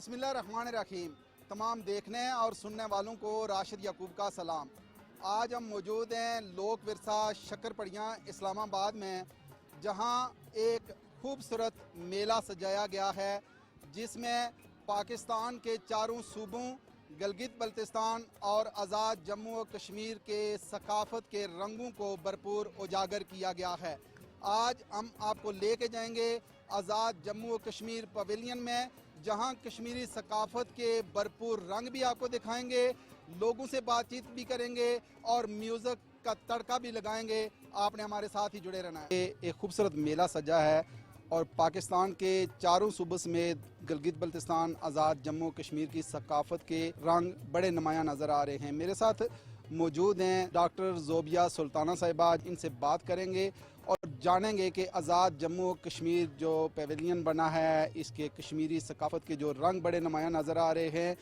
बिस्मिल्लाहिर्रहमानिर्रहीम। तमाम देखने और सुनने वालों को राशिद याकूब का सलाम। आज हम मौजूद हैं लोक विरसा शक्करपड़ियाँ इस्लामाबाद में, जहां एक खूबसूरत मेला सजाया गया है जिसमें पाकिस्तान के चारों सूबों गिलगित बल्तिस्तान और आज़ाद जम्मू और कश्मीर के सकाफत के रंगों को भरपूर उजागर किया गया है। आज हम आपको लेके जाएंगे आज़ाद जम्मू और कश्मीर पवेलियन में, जहां कश्मीरी सकाफत के भरपूर रंग भी आपको दिखाएंगे, लोगों से बातचीत भी करेंगे और म्यूज़िक का तड़का भी लगाएंगे। आपने हमारे साथ ही जुड़े रहना है। एक खूबसूरत मेला सजा है और पाकिस्तान के चारों सूबों समेत गिलगित बल्तिस्तान आज़ाद जम्मू कश्मीर की सकाफत के रंग बड़े नुमायाँ नज़र आ रहे हैं। मेरे साथ मौजूद हैं डॉक्टर जोबिया सुल्ताना साहिबा। इनसे बात करेंगे और जानेंगे कि आज़ाद जम्मू कश्मीर जो पेवेलियन बना है, इसके कश्मीरी सकाफत के जो रंग बड़े नुमायाँ नज़र आ रहे हैं,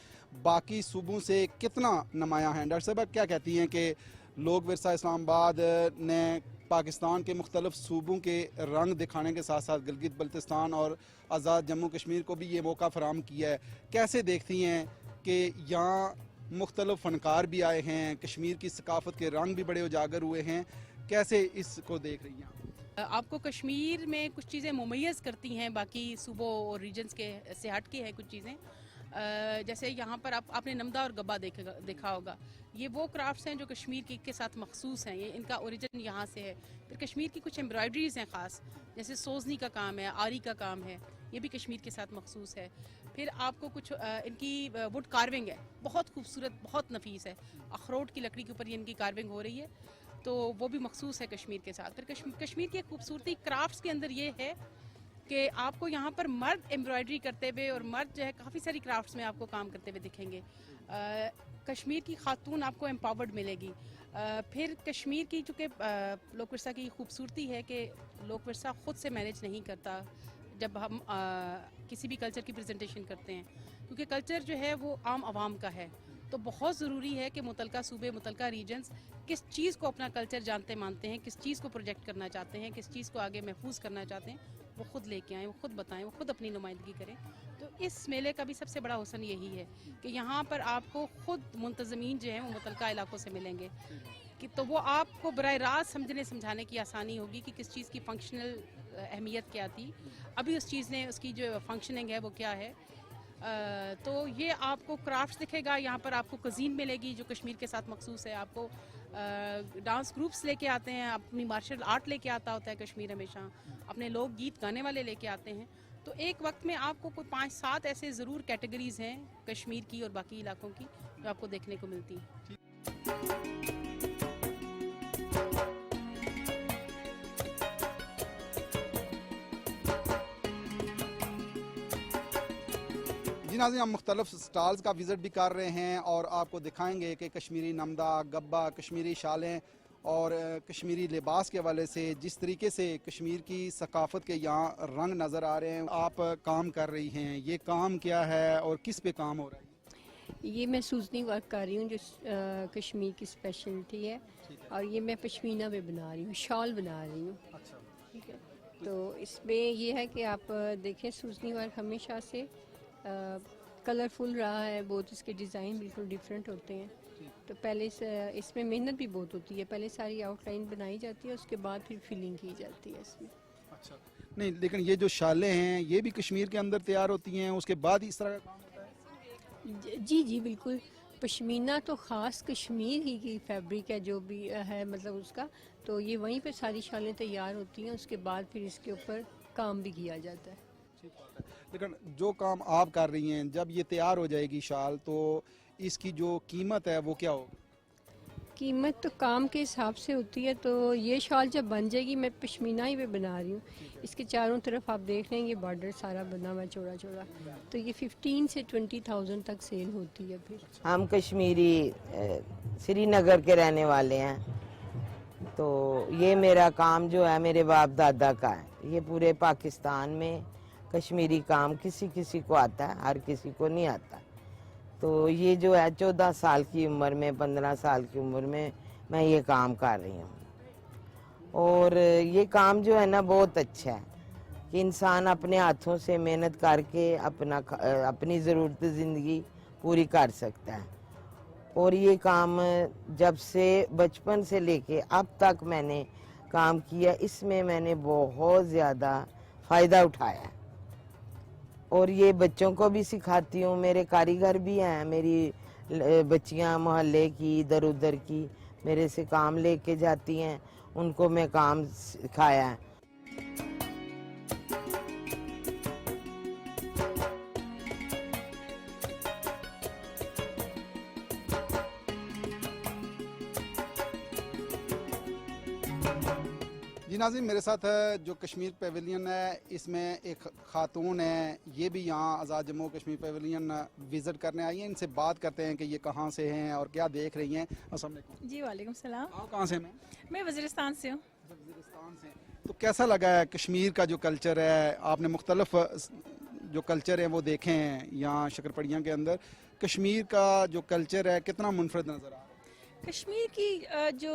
बाकी सूबों से कितना नुमायाँ हैं। डॉक्टर साहिबा क्या कहती हैं कि लोक विरसा इस्लामाबाद ने पाकिस्तान के मुख्तलिफ सूबों के रंग दिखाने के साथ साथ गिलगित बल्तिस्तान और आज़ाद जम्मू कश्मीर को भी ये मौका फराहम किया है। कैसे देखती हैं कि यहाँ मुख्तलिफ फ़नकार भी आए हैं, कश्मीर की सकाफत के रंग भी बड़े उजागर हुए हैं, कैसे इसको देख रही हैं? आपको कश्मीर में कुछ चीज़ें मुमय्यज़ करती हैं बाकी सूबों और रीजन्स के से हट के हैं कुछ चीज़ें। जैसे यहाँ पर आपने नमदा और गब्बा देखा होगा। ये वो क्राफ्ट्स हैं जो कश्मीर के साथ मखसूस हैं, ये इनका ओरिजिन यहाँ से है। फिर कश्मीर की कुछ एम्ब्रॉयडरीज़ हैं ख़ास, जैसे सोजनी का काम है, आरी का काम है, ये भी कश्मीर के साथ मखसूस है। फिर आपको कुछ इनकी वुड कार्विंग है, बहुत खूबसूरत, बहुत नफीस है। अखरोट की लकड़ी के ऊपर ये इनकी कार्विंग हो रही है, तो वो भी मखसूस है कश्मीर के साथ। फिर कश्मीर की खूबसूरती क्राफ्ट्स के अंदर ये है कि आपको यहाँ पर मर्द एम्ब्रॉयडरी करते हुए और मर्द जो है काफ़ी सारी क्राफ्ट्स में आपको काम करते हुए दिखेंगे। कश्मीर की खातून आपको एम्पावर्ड मिलेगी। फिर कश्मीर की चूँकि लोक विरसा की खूबसूरती है कि लोक विरसा ख़ुद से मैनेज नहीं करता जब हम किसी भी कल्चर की प्रेजेंटेशन करते हैं, क्योंकि कल्चर जो है वो आम आवाम का है। तो बहुत ज़रूरी है कि मुतलका सूबे, मुतलका रीजन्स किस चीज़ को अपना कल्चर जानते मानते हैं, किस चीज़ को प्रोजेक्ट करना चाहते हैं, किस चीज़ को आगे महफूज करना चाहते हैं, वो ख़ुद लेके आएँ, वो ख़ुद बताएं, वो ख़ुद अपनी नुमाइंदगी करें। तो इस मेले का भी सबसे बड़ा हुस्न यही है कि यहाँ पर आपको ख़ुद मुंतज़मीन जो हैं वो मुतलका इलाकों से मिलेंगे, कि तो वो आपको बराह रास्त समझाने की आसानी होगी कि किस चीज़ की फंक्शनल अहमियत क्या थी, अभी उस चीज़ ने उसकी जो फंक्शनिंग है वो क्या है। तो ये आपको क्राफ्ट्स दिखेगा। यहाँ पर आपको कज़ीन मिलेगी जो कश्मीर के साथ मखसूस है। आपको डांस ग्रुप्स लेके आते हैं, अपनी मार्शल आर्ट लेके आता होता है कश्मीर, हमेशा अपने लोक गीत गाने वाले लेके आते हैं। तो एक वक्त में आपको कोई 5-7 ऐसे ज़रूर कैटेगरीज़ हैं कश्मीर की और बाकी इलाकों की जो आपको देखने को मिलती हैं। जी नाज़रीन, हम मुख्तलिफ स्टॉल्स का विज़िट भी कर रहे हैं और आपको दिखाएंगे कि कश्मीरी नमदा, गब्बा, कश्मीरी शालें और कश्मीरी लिबास के हवाले से जिस तरीके से कश्मीर की सकाफत के यहाँ रंग नज़र आ रहे हैं। आप काम कर रही हैं, ये काम क्या है और किस पे काम हो रहा है? ये मैं सूजनी वर्क कर रही हूँ जो कश्मीर की स्पेशलिटी है, और ये मैं पश्मीना पे बना रही हूँ, शॉल बना रही हूँ। अच्छा, ठीक है। तो इसमें ये है कि आप देखें, सूजनी वर्क हमेशा से कलरफुल रहा है बहुत, इसके डिज़ाइन बिल्कुल डिफरेंट होते हैं। तो पहले इसमें मेहनत भी बहुत होती है, पहले सारी आउटलाइन बनाई जाती है, उसके बाद फिर फिलिंग की जाती है इसमें। अच्छा, नहीं लेकिन ये जो शालें हैं ये भी कश्मीर के अंदर तैयार होती हैं, उसके बाद इस तरह का काम होता है? जी जी बिल्कुल। पश्मीना तो ख़ास कश्मीर ही की फैब्रिक है जो भी है, मतलब उसका तो ये वहीं पे सारी शालें तैयार होती हैं, उसके बाद फिर इसके ऊपर काम भी किया जाता है। ठीक बात है। लेकिन जो काम आप कर रही हैं, जब ये तैयार हो जाएगी शाल, तो इसकी जो कीमत है वो क्या होगी? कीमत तो काम के हिसाब से होती है। तो ये शॉल जब बन जाएगी, मैं पश्मीना ही पे बना रही हूँ, इसके चारों तरफ आप देख लेंगे बॉर्डर सारा बना हुआ चौड़ा चौड़ा, तो ये 15 से 20,000 तक सेल होती है। फिर हम कश्मीरी श्रीनगर के रहने वाले हैं, तो ये मेरा काम जो है मेरे बाप दादा का है। ये पूरे पाकिस्तान में कश्मीरी काम किसी किसी को आता है, हर किसी को नहीं आता। तो ये जो है 14 साल की उम्र में, 15 साल की उम्र में मैं ये काम कर रही हूँ, और ये काम जो है ना बहुत अच्छा है। कि इंसान अपने हाथों से मेहनत करके अपनी ज़रूरत ज़िंदगी पूरी कर सकता है। और ये काम जब से बचपन से लेके अब तक मैंने काम किया, इसमें मैंने बहुत ज़्यादा फ़ायदा उठाया है। और ये बच्चों को भी सिखाती हूँ। मेरे कारीगर भी हैं, मेरी बच्चियाँ मोहल्ले की इधर उधर की मेरे से काम लेके जाती हैं, उनको मैं काम सिखाया है। जी नाज़रीन, मेरे साथ जो कश्मीर पेविलियन है इसमें एक खातून है, ये भी यहाँ आज़ाद जम्मू कश्मीर पेविलियन विज़िट करने आई हैं। इनसे बात करते हैं कि ये कहाँ से हैं और क्या देख रही हैं। अस्सलाम वालेकुम। जी वालेकुम सलाम। आप कहाँ से हैं? मैं वज़ीरिस्तान से हूँ। वज़ीरिस्तान से। तो कैसा लगा है कश्मीर का जो कल्चर है? आपने मुख्तलिफ जो कल्चर है वो देखे हैं यहाँ शक्करपड़ियाँ के अंदर। कश्मीर का जो कल्चर है कितना मुनफरद नज़र आ रहा है? कश्मीर की जो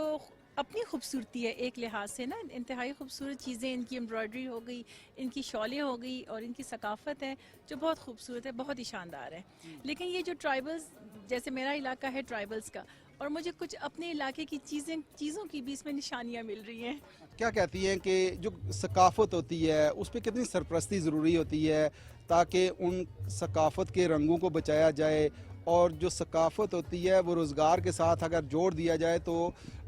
अपनी खूबसूरती है एक लिहाज से ना, इंतहाई खूबसूरत चीज़ें, इनकी एम्ब्रॉयडरी हो गई, इनकी शॉलें हो गई और इनकी सकाफ़त है जो बहुत खूबसूरत है, बहुत ही शानदार है। लेकिन ये जो ट्राइबल्स, जैसे मेरा इलाका है ट्राइबल्स का, और मुझे कुछ अपने इलाके की चीज़ों की भी इसमें निशानियाँ मिल रही हैं। क्या कहती हैं कि जो सकाफ़त होती है उस पर कितनी सरपरस्ती ज़रूरी होती है ताकि उन सकाफ़त के रंगों को बचाया जाए, और जो सकाफ़त होती है वो रोज़गार के साथ अगर जोड़ दिया जाए तो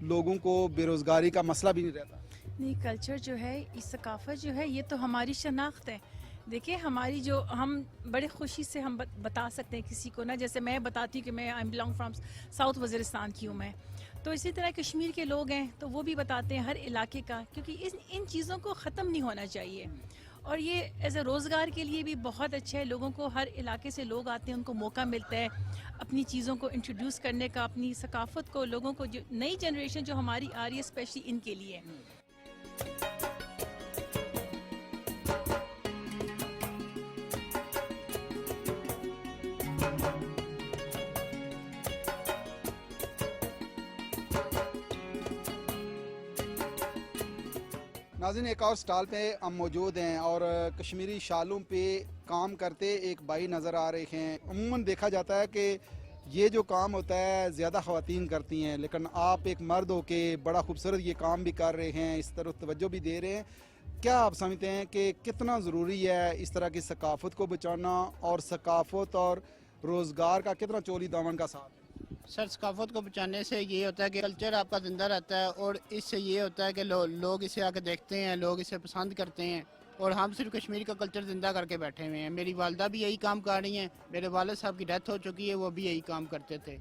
लोगों को बेरोज़गारी का मसला भी नहीं रहता? नहीं, कल्चर जो है, इस सकाफ़त जो है, ये तो हमारी शनाख्त है। देखिए, हमारी जो हम बड़े खुशी से हम बता सकते हैं किसी को ना, जैसे मैं बताती हूँ कि मैं I belong from south Waziristan की हूँ मैं, तो इसी तरह कश्मीर के लोग हैं तो वो भी बताते हैं हर इलाके का, क्योंकि इन चीज़ों को ख़त्म नहीं होना चाहिए। और ये एज ए रोज़गार के लिए भी बहुत अच्छा है। लोगों को हर इलाके से लोग आते हैं, उनको मौका मिलता है अपनी चीज़ों को इंट्रोड्यूस करने का, अपनी सकाफ़त को लोगों को, जो नई जनरेशन जो हमारी आ रही है स्पेशली इनके लिए। नाज़रीन, एक और स्टॉल पे हम मौजूद हैं और कश्मीरी शालों पे काम करते एक भाई नज़र आ रहे हैं। अमूमन देखा जाता है कि ये जो काम होता है ज़्यादा ख़वातीन करती हैं, लेकिन आप एक मर्द हो के बड़ा खूबसूरत ये काम भी कर रहे हैं, इस तरफ तवज्जो भी दे रहे हैं। क्या आप समझते हैं कि कितना ज़रूरी है इस तरह की सकाफ़त को बचाना, और सकाफ़त और रोज़गार का कितना चोली दामन का साथ है? सर, सकाफत को बचाने से ये होता है कि कल्चर आपका ज़िंदा रहता है, और इससे ये होता है कि लोग इसे आके देखते हैं, लोग इसे पसंद करते हैं, और हम सिर्फ कश्मीर का कल्चर ज़िंदा करके बैठे हुए हैं। मेरी वालदा भी यही काम कर रही हैं, मेरे वालिद साहब की डेथ हो चुकी है, वो भी यही काम करते थे।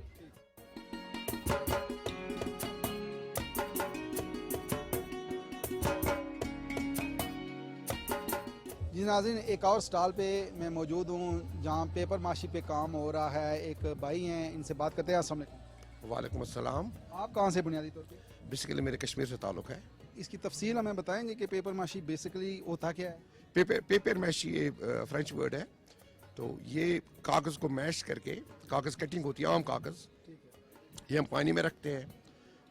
जी नाज़रीन, एक और स्टॉल पे मैं मौजूद हूँ जहाँ पेपर माशी पे काम हो रहा है। एक भाई हैं, इनसे बात करते हैं। अस्सलाम वालेकुम। वालेकुम अस्सलाम। आप कहाँ से बुनियादी तौर पे? बेसिकली मेरे कश्मीर से ताल्लुक़ है। इसकी तफसील हमें बताएंगे कि पेपर माशी बेसिकली होता क्या है? पेपर मैश ये फ्रेंच वर्ड है। तो ये कागज़ को मैश करके, कागज़ कटिंग होती है, आम कागज़, ये हम पानी में रखते हैं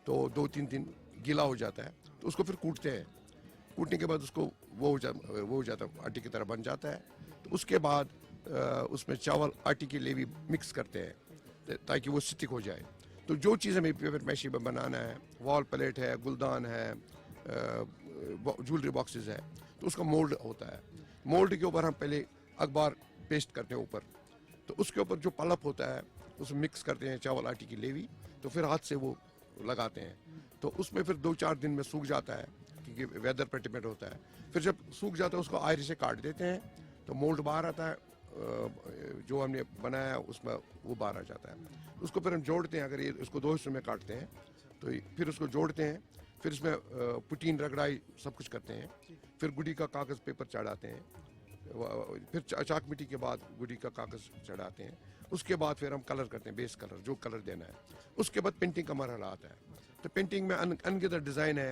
तो 2-3 दिन गीला हो जाता है, तो उसको फिर कूटते हैं। कूटने के बाद उसको वो हो जाता है, आटे की तरह बन जाता है। तो उसके बाद उसमें चावल आटे के लिए भी मिक्स करते हैं ताकि वो स्टिक हो जाए। तो जो चीज़ हमें पेपर मैशी में बनाना है, वॉल प्लेट है, गुलदान है, ज्वेलरी बॉक्सेस है, तो उसका मोल्ड होता है। मोल्ड के ऊपर हम पहले अखबार पेस्ट करते हैं ऊपर, तो उसके ऊपर जो पलप होता है उसमें मिक्स करते हैं चावल आटे की लेवी, तो फिर हाथ से वो लगाते हैं। तो उसमें फिर 2-4 दिन में सूख जाता है क्योंकि वेदर पर डिपेंड होता है। फिर जब सूख जाता है उसको आयरी से काट देते हैं, तो मोल्ड बाहर आता है, जो हमने बनाया उसमें वो बाहर आ जाता है। उसको फिर हम जोड़ते हैं। अगर ये इसको 2 हिस्सों में काटते हैं तो फिर उसको जोड़ते हैं, फिर इसमें पुटीन रगड़ाई सब कुछ करते हैं, फिर गुड़ी का कागज़ पेपर चढ़ाते हैं, फिर चाक मिट्टी के बाद गुड़ी का कागज़ चढ़ाते हैं। उसके बाद फिर हम कलर करते हैं, बेस कलर जो कलर देना है। उसके बाद पेंटिंग का मरहला आता है। तो पेंटिंग में अनगिनत डिज़ाइन है।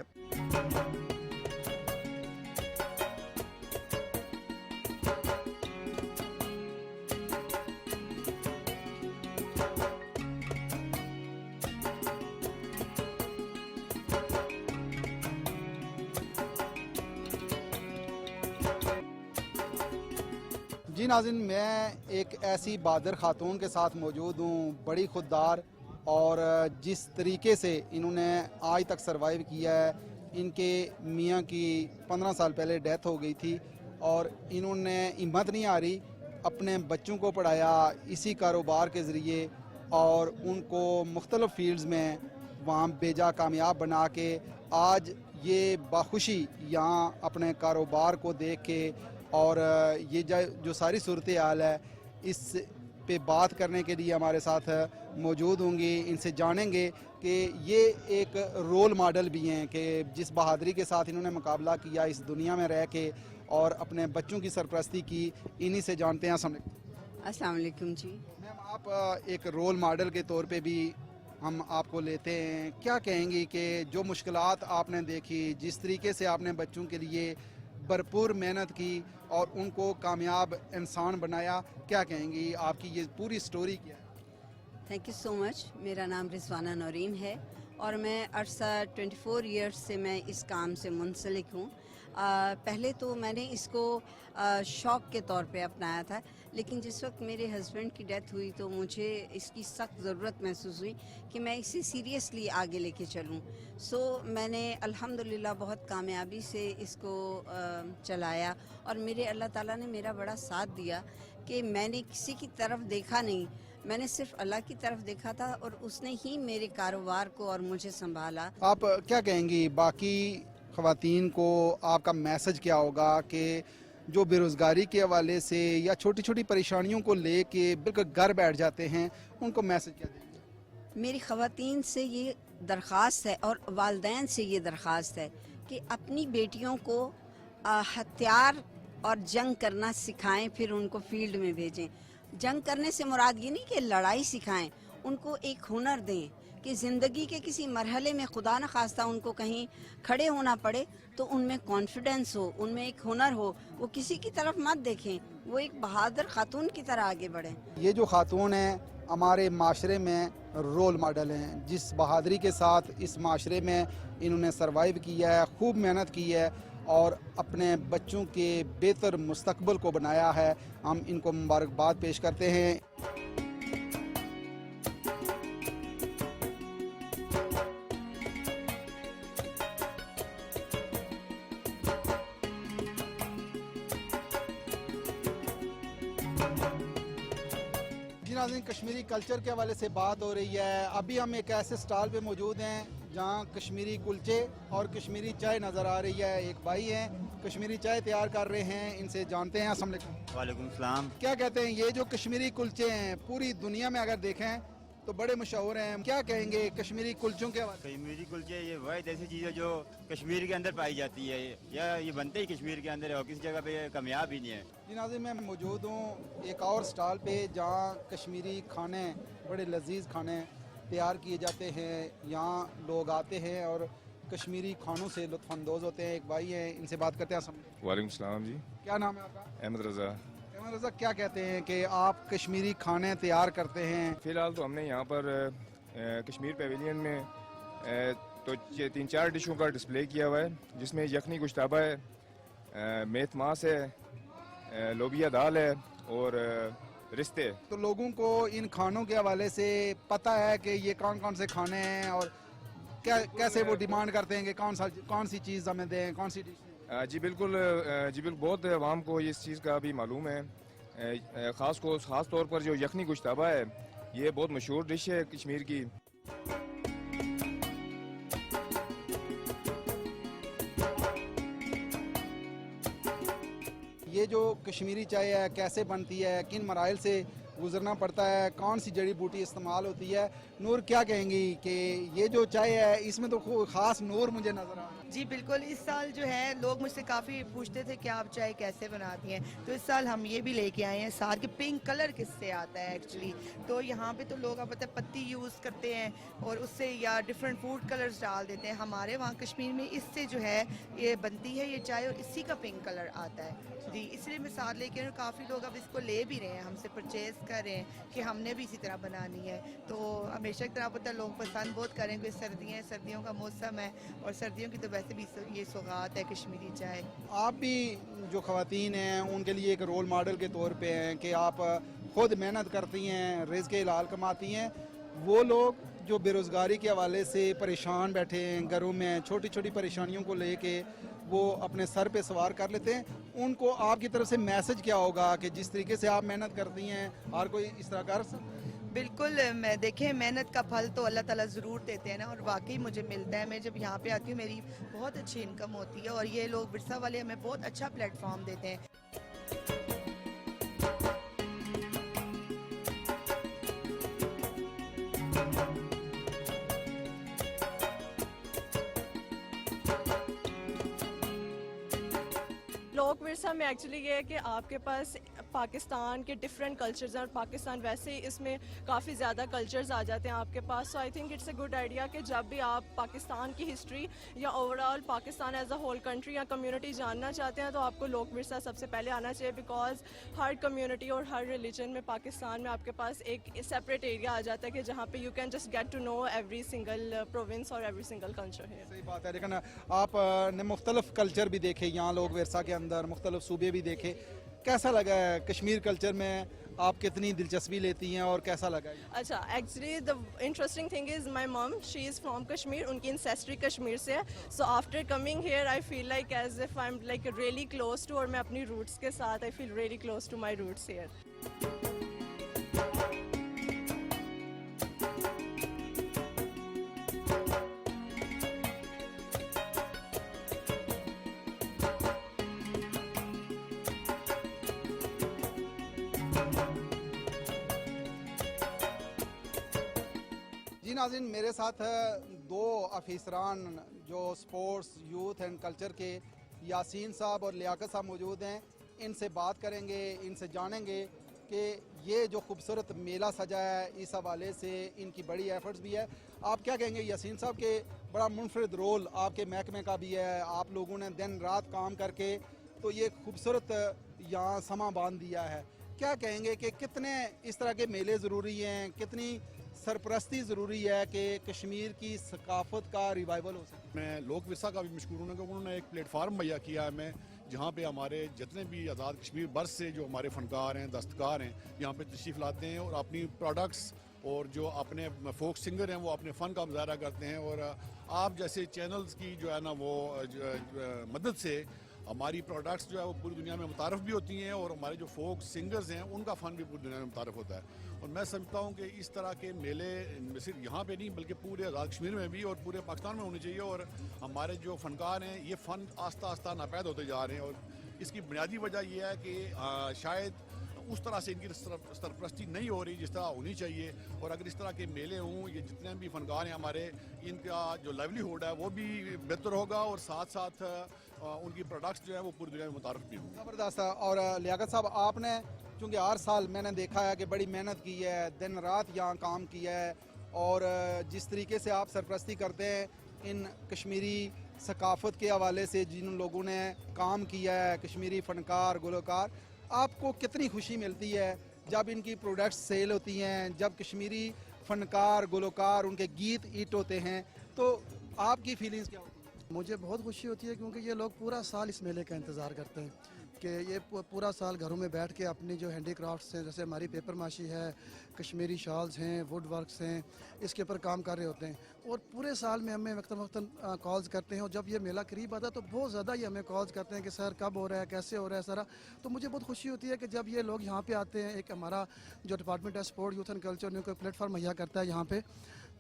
जी नाज़रीन, मैं एक ऐसी बहादुर खातून के साथ मौजूद हूँ, बड़ी खुददार, और जिस तरीके से इन्होंने आज तक सरवाइव किया है। इनके मियाँ की 15 साल पहले डेथ हो गई थी और इन्होंने हिम्मत नहीं आ रही, अपने बच्चों को पढ़ाया इसी कारोबार के ज़रिए और उनको मुख्तलिफ़ फील्ड्स में वहाँ भेजा, कामयाब बना के आज ये बाखुशी यहाँ अपने कारोबार को देख के और ये जो सारी सूरत हाल है इस पे बात करने के लिए हमारे साथ मौजूद होंगी। इनसे जानेंगे कि ये एक रोल मॉडल भी हैं कि जिस बहादुरी के साथ इन्होंने मुकाबला किया इस दुनिया में रह के और अपने बच्चों की सरपरस्ती की, इन्हीं से जानते हैं। अस्सलाम वालेकुम जी। मैम, आप एक रोल मॉडल के तौर पे भी हम आपको लेते हैं, क्या कहेंगी कि जो मुश्किलात आपने देखी, जिस तरीके से आपने बच्चों के लिए भरपूर मेहनत की और उनको कामयाब इंसान बनाया, क्या कहेंगी? आपकी ये पूरी स्टोरी क्या है? Thank you so much. मेरा नाम रिजवाना नौरीन है और मैं अरसा 24 इयर्स से मैं इस काम से मुंसलिक हूँ। पहले तो मैंने इसको शौक़ के तौर पे अपनाया था, लेकिन जिस वक्त मेरे हस्बैंड की डेथ हुई तो मुझे इसकी सख्त ज़रूरत महसूस हुई कि मैं इसे सीरियसली आगे लेके चलूँ। सो मैंने अल्हम्दुलिल्लाह बहुत कामयाबी से इसको चलाया और मेरे अल्लाह ताला ने मेरा बड़ा साथ दिया कि मैंने किसी की तरफ देखा नहीं, मैंने सिर्फ अल्लाह की तरफ देखा था और उसने ही मेरे कारोबार को और मुझे संभाला। आप क्या कहेंगी बाकी ख़वातीन को, आपका मैसेज क्या होगा कि जो बेरोज़गारी के हवाले से या छोटी छोटी परेशानियों को लेके बिल्कुल घर बैठ जाते हैं, उनको मैसेज क्या देंगे? मेरी ख़वातीन से ये दरख्वास्त है और वालदैन से ये दरख्वास्त है कि अपनी बेटियों को हथियार और जंग करना सिखाएं, फिर उनको फील्ड में भेजें। जंग करने से मुराद ये नहीं कि लड़ाई सिखाएं, उनको एक हुनर दें कि ज़िंदगी के किसी मरहले में खुदा न खास्ता उनको कहीं खड़े होना पड़े तो उनमें कॉन्फिडेंस हो, उनमें एक हुनर हो, वो किसी की तरफ मत देखें, वो एक बहादुर खातून की तरह आगे बढ़ें। ये जो खातून हैं हमारे माशरे में रोल मॉडल हैं, जिस बहादुरी के साथ इस माशरे में इन्होंने सरवाइव किया है, खूब मेहनत की है और अपने बच्चों के बेहतर मुस्तकबिल को बनाया है। हम इनको मुबारकबाद पेश करते हैं। जी नाज़रीन, कश्मीरी कल्चर के हवाले से बात हो रही है। अभी हम एक ऐसे स्टॉल पे मौजूद हैं जहाँ कश्मीरी कुलचे और कश्मीरी चाय नज़र आ रही है। एक भाई हैं कश्मीरी चाय तैयार कर रहे हैं, इनसे जानते हैं। अस्सलाम वालेकुम। वालेकुम सलाम। क्या कहते हैं, ये जो कश्मीरी कुलचे हैं पूरी दुनिया में अगर देखें तो बड़े मशहूर हैं, क्या कहेंगे कश्मीरी कुलचों के हवाले? कश्मीरी कुलचे ये वही ऐसी चीज़ है जो कश्मीर के अंदर पाई जाती है, या ये बनते ही कश्मीर के अंदर है और किसी जगह पे कामयाब ही नहीं है। जी नाज़रीन, मैं मौजूद हूँ एक और स्टॉल पे जहाँ कश्मीरी खाने, बड़े लजीज खाने तैयार किए जाते हैं। यहाँ लोग आते हैं और कश्मीरी खानों से लुत्फ़अंदोज़ होते हैं। एक भाई हैं, इनसे बात करते हैं। वालेकुम सलाम जी। क्या नाम है आपका? अहमद रज़ा। अहमद रज़ा, क्या कहते हैं कि आप कश्मीरी खाने तैयार करते हैं? फ़िलहाल तो हमने यहाँ पर कश्मीर पेविलियन में तो 3-4 डिशों का डिस्प्ले किया हुआ है, जिसमें यखनी गुश्ताबा है, मेथ मास है, लोबिया दाल है और रिश्ते। तो लोगों को इन खानों के हवाले से पता है कि ये कौन कौन से खाने हैं और कैसे वो डिमांड करते हैं कि कौन सी चीज़ हमें दें, कौन सी डिश? जी बिल्कुल, बहुत आवाम को इस चीज़ का भी मालूम है। ख़ास तौर पर जो यखनी गुश्ताबा है, ये बहुत मशहूर डिश है कश्मीर की। ये जो कश्मीरी चाय है कैसे बनती है, किन मराइल से गुजरना पड़ता है, कौन सी जड़ी बूटी इस्तेमाल होती है? नूर, क्या कहेंगी कि ये जो चाय है इसमें तो ख़ास नूर मुझे नज़र आ रहा है। जी बिल्कुल, इस साल जो है लोग मुझसे काफ़ी पूछते थे कि आप चाय कैसे बनाती हैं, तो इस साल हम ये भी लेके आए हैं साथ कि पिंक कलर किससे आता है एक्चुअली। तो यहाँ पे तो लोग आप पता है पत्ती यूज़ करते हैं और उससे या डिफरेंट फूड कलर्स डाल देते हैं। हमारे वहाँ कश्मीर में इससे जो है ये बनती है ये चाय और इसी का पिंक कलर आता है जी, इसलिए मैं साथ लेके काफ़ी लोग अब इसको ले भी रहे हैं हमसे परचेज कर रहे हैं कि हमने भी इसी तरह बनानी है। तो हमेशा की तरह पता है लोग पसंद बहुत करें क्योंकि सर्दियाँ हैं, सर्दियों का मौसम है और सर्दियों की तो वैसे भी ये सौगात है कश्मीरी चाय। आप भी जो ख़वातीन हैं उनके लिए एक रोल मॉडल के तौर पे हैं कि आप खुद मेहनत करती हैं, रिज़्क़ हलाल कमाती हैं। वो लोग जो बेरोज़गारी के हवाले से परेशान बैठे हैं घरों में, छोटी छोटी परेशानियों को लेके वो अपने सर पे सवार कर लेते हैं, उनको आपकी तरफ से मैसेज क्या होगा कि जिस तरीके से आप मेहनत करती हैं हर कोई इस तरह कर बिल्कुल, मैं देखें मेहनत का फल तो अल्लाह ताला ज़रूर देते हैं ना, और वाकई मुझे मिलता है। मैं जब यहाँ पे आती हूँ मेरी बहुत अच्छी इनकम होती है और ये लोग विरसा वाले हमें बहुत अच्छा प्लेटफॉर्म देते हैं। लोक विरसा में एक्चुअली ये है कि आपके पास पाकिस्तान के डिफरेंट कल्चर्स हैं और पाकिस्तान वैसे ही इसमें काफ़ी ज़्यादा कल्चर्स आ जाते हैं आपके पास। So I think it's a good idea कि जब भी आप पाकिस्तान की हिस्ट्री या overall Pakistan as a whole country या कम्युनिटी जानना चाहते हैं तो आपको लोक विरसा सबसे पहले आना चाहिए, बिकॉज हर कम्युनिटी और हर रिलीजन में पाकिस्तान में आपके पास एक सेपरेट एरिया आ जाता है कि जहाँ पे you can just get to know every single province और एवरी सिंगल कल्चर है। सही बात है। लेकिन आपने मुख्तलिफ कल्चर भी देखे यहाँ लोग विरसा के अंदर, मुख्तलिफ सूबे भी देखे, कैसा लगा है कश्मीर कल्चर में? आप कितनी दिलचस्पी लेती हैं और कैसा लगा है? अच्छा, actually the interesting thing is my मम, शी इज़ फ्रॉम कश्मीर, उनकी इंसेस्ट्री कश्मीर से है। So after coming here I feel like as if I am like really close to, और मैं अपनी रूट्स के साथ I feel really close to my roots here. जी नाज़रीन, मेरे साथ दो अफीसरान जो स्पोर्ट्स, यूथ एंड कल्चर के, यासीन साहब और लियाकत साहब मौजूद हैं। इनसे बात करेंगे, इनसे जानेंगे कि ये जो खूबसूरत मेला सजा है इस हवाले से इनकी बड़ी एफर्ट्स भी है। आप क्या कहेंगे यासीन साहब के? बड़ा मुनफरिद रोल आपके महकमे का भी है, आप लोगों ने दिन रात काम करके तो ये खूबसूरत यहाँ समा बांध दिया है। क्या कहेंगे कि कितने इस तरह के मेले ज़रूरी हैं, कितनी सरपरस्ती ज़रूरी है कि कश्मीर की सकाफत का रिवाइवल हो सके? मैं लोक विरसा का भी मशकूर हूँ कि उन्होंने एक प्लेटफार्म मुहैया किया है मैं, जहाँ पे हमारे जितने भी आज़ाद कश्मीर बर्स से जो हमारे फ़नकार हैं, दस्तकार हैं, यहाँ पे तशरीफ़ लाते हैं और अपनी प्रोडक्ट्स और जो अपने फोक सिंगर हैं वो अपने फ़न का मुजाहरा करते हैं। और आप जैसे चैनल्स की जो है ना वो मदद से हमारी प्रोडक्ट्स जो है वो पूरी दुनिया में मुतारफ़ भी होती हैं और हमारे जो फोक सिंगर्स हैं उनका फ़न भी पूरी दुनिया में मुतारफ़ होता है। और मैं समझता हूँ कि इस तरह के मेले सिर्फ यहाँ पे नहीं बल्कि पूरे आज़ाद कश्मीर में भी और पूरे पाकिस्तान में होने चाहिए। और हमारे जो फ़नकार हैं ये फ़न आस्ता आस्ता नापैद होते जा रहे हैं और इसकी बुनियादी वजह यह है कि शायद उस तरह से इनकी सरपरस्ती नहीं हो रही जिस तरह होनी चाहिए। और अगर इस तरह के मेले हों, ये जितने भी फ़नकार हैं हमारे, इनका जो लाइवलीहुड है वो भी बेहतर होगा और साथ साथ उनकी प्रोडक्ट्स जो है वो पूरी दुनिया में मुतारफ़ भी होंगे। ज़बरदस्त। और लियाकत साहब, आपने चूँकि हर साल मैंने देखा है कि बड़ी मेहनत की है, दिन रात यहाँ काम किया है और जिस तरीके से आप सरपरस्ती करते हैं इन कश्मीरी सकाफ़त के हवाले से जिन लोगों ने काम किया है, कश्मीरी फ़नकार, गुलकार, आपको कितनी खुशी मिलती है जब इनकी प्रोडक्ट्स सेल होती हैं, जब कश्मीरी फ़नकार, गुलकार, उनके गीत हिट होते हैं, तो आपकी फीलिंग्स क्या होती हैं? मुझे बहुत खुशी होती है क्योंकि ये लोग पूरा साल इस मेले का इंतज़ार करते हैं कि ये पूरा साल घरों में बैठ के अपनी जो हैंडीक्राफ्ट्स हैं, जैसे हमारी पेपर माशी है, कश्मीरी शॉल्स हैं, वुड वर्क्स हैं, इसके ऊपर काम कर रहे होते हैं। और पूरे साल में हमें वक्तन कॉल्स करते हैं और जब ये मेला करीब आता है तो बहुत ज़्यादा ही हमें कॉल्स करते हैं कि सर कब हो रहा है, कैसे हो रहा है सारा। तो मुझे बहुत खुशी होती है कि जब ये लोग यहाँ पे आते हैं, एक हमारा जो डिपार्टमेंट है स्पोर्ट, यूथ एंड कल्चर ने कोई प्लेटफॉर्म मुहैया करता है यहाँ पे,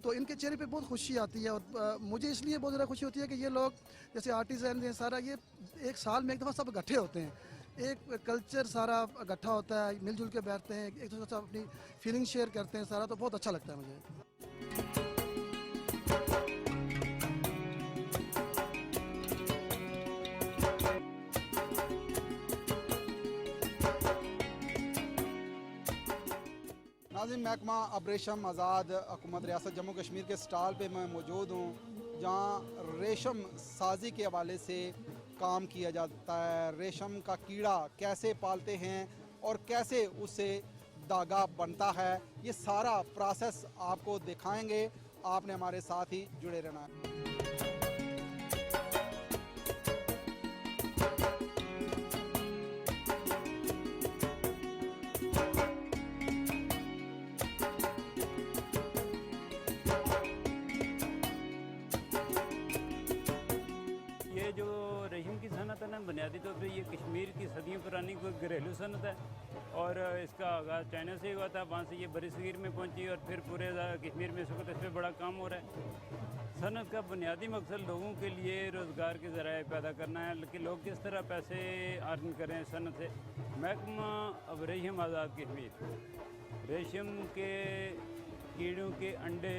तो इनके चेहरे पे बहुत खुशी आती है। और मुझे इसलिए बहुत ज़्यादा खुशी होती है कि ये लोग जैसे आर्टिज़न हैं सारा, ये एक साल में एक दफ़ा सब इकट्ठे होते हैं, एक कल्चर सारा इकट्ठा होता है, मिलजुल के बैठते हैं, एक दूसरे से अपनी फीलिंग शेयर करते हैं सारा, तो बहुत अच्छा लगता है मुझे। नाज़रीन, महकमा अबरेशम आज़ाद हुकूमत रियासत जम्मू कश्मीर के स्टॉल पे मैं मौजूद हूँ जहाँ रेशम साजी के हवाले से काम किया जाता है। रेशम का कीड़ा कैसे पालते हैं और कैसे उसे धागा बनता है, ये सारा प्रोसेस आपको दिखाएंगे। आपने हमारे साथ ही जुड़े रहना है। ये जो रेशम की सनत है ना, बुनियादी तौर पे ये कश्मीर की सदियों पुरानी कोई घरेलू सनत है और इसका आगाज़ चाइना से हुआ था। वहाँ से ये बरसगीर में पहुँची और फिर पूरे कश्मीर में इस वक्त इस पर बड़ा काम हो रहा है। सनत का बुनियादी मकसद लोगों के लिए रोज़गार के ज़राए पैदा करना है, लेकिन लोग किस तरह पैसे अर्न करें सनत से। महकमा अब रेशम आज़ाद कश्मीर रेशम के कीड़ों के अंडे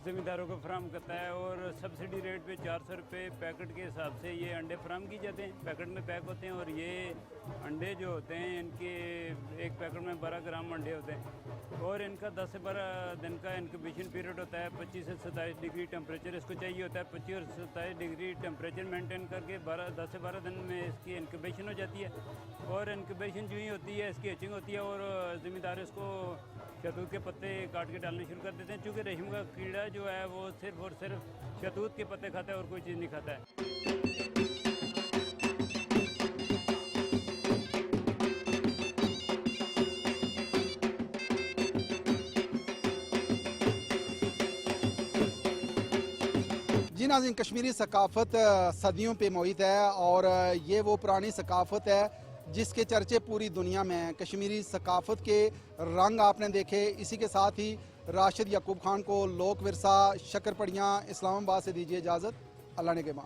ज़मींदारों को फराम करता है और सब्सिडी रेट पे 400 रुपये पैकेट के हिसाब से ये अंडे फराम किए जाते हैं। पैकेट में पैक होते हैं और ये अंडे जो होते हैं इनके एक पैकेट में 12 ग्राम अंडे होते हैं और इनका 10 से 12 दिन का इनक्यूबेशन पीरियड होता है। 25 से 27 डिग्री टेम्परेचर इसको चाहिए होता है। 25 और 27 डिग्री टेम्परेचर मेंटेन करके 10 से 12 दिन में इसकी इनक्यूबेशन हो जाती है और इनक्यूबेशन जो ही होती है इसकी एचिंग होती है और ज़मींदार इसको शहतूत के पत्ते काट के डालने शुरू कर देते हैं। चूँकि रेशम का कीड़ा जो है वो सिर्फ और सिर्फ शहतूत के पत्ते खाता है और कोई चीज़ नहीं खाता है। जी नाज़रीन, कश्मीरी सकाफ़त सदियों पे मोहित है और ये वो पुरानी सकाफ़त है जिसके चर्चे पूरी दुनिया में हैं। कश्मीरी सकाफ़त के रंग आपने देखे। इसी के साथ ही राशिद याकूब खान को लोक विरसा शक्कर पड़ियाँ इस्लामाबाद से दीजिए इजाज़त। अल्लाह ने के मां।